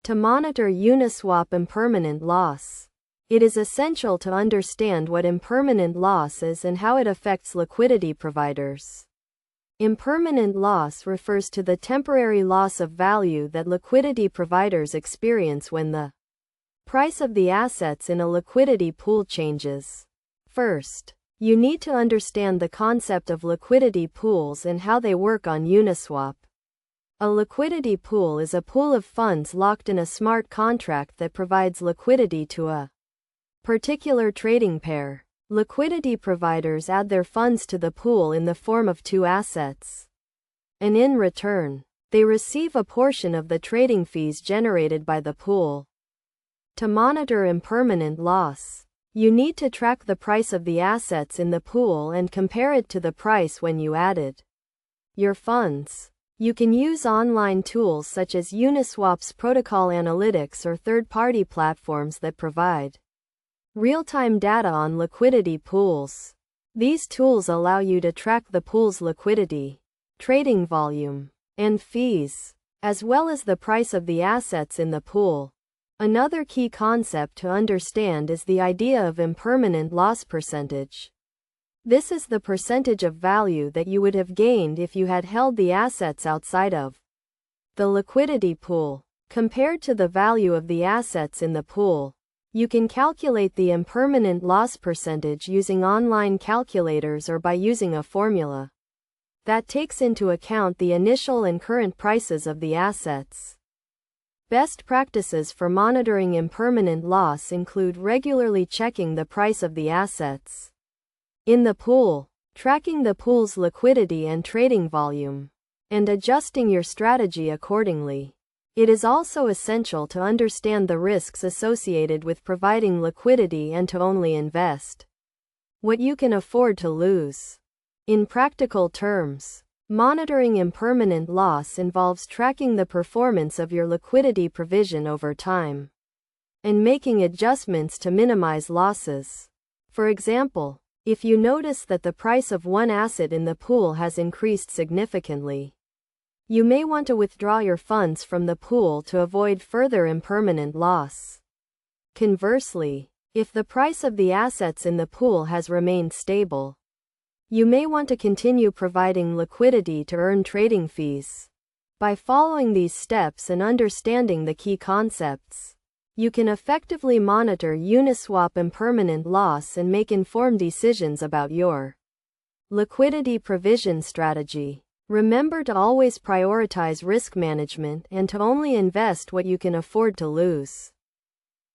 To monitor Uniswap impermanent loss, it is essential to understand what impermanent loss is and how it affects liquidity providers. Impermanent loss refers to the temporary loss of value that liquidity providers experience when the price of the assets in a liquidity pool changes. First, you need to understand the concept of liquidity pools and how they work on Uniswap. A liquidity pool is a pool of funds locked in a smart contract that provides liquidity to a particular trading pair. Liquidity providers add their funds to the pool in the form of two assets, and in return, they receive a portion of the trading fees generated by the pool. To monitor impermanent loss, you need to track the price of the assets in the pool and compare it to the price when you added your funds. You can use online tools such as Uniswap's protocol analytics or third-party platforms that provide real-time data on liquidity pools. These tools allow you to track the pool's liquidity, trading volume, and fees, as well as the price of the assets in the pool. Another key concept to understand is the idea of impermanent loss percentage. This is the percentage of value that you would have gained if you had held the assets outside of the liquidity pool, compared to the value of the assets in the pool. You can calculate the impermanent loss percentage using online calculators or by using a formula that takes into account the initial and current prices of the assets. Best practices for monitoring impermanent loss include regularly checking the price of the assets in the pool, tracking the pool's liquidity and trading volume, and adjusting your strategy accordingly. It is also essential to understand the risks associated with providing liquidity and to only invest what you can afford to lose. In practical terms, monitoring impermanent loss involves tracking the performance of your liquidity provision over time and making adjustments to minimize losses. For example, if you notice that the price of one asset in the pool has increased significantly, you may want to withdraw your funds from the pool to avoid further impermanent loss. Conversely, if the price of the assets in the pool has remained stable, you may want to continue providing liquidity to earn trading fees. By following these steps and understanding the key concepts, you can effectively monitor Uniswap impermanent loss and make informed decisions about your liquidity provision strategy. Remember to always prioritize risk management and to only invest what you can afford to lose.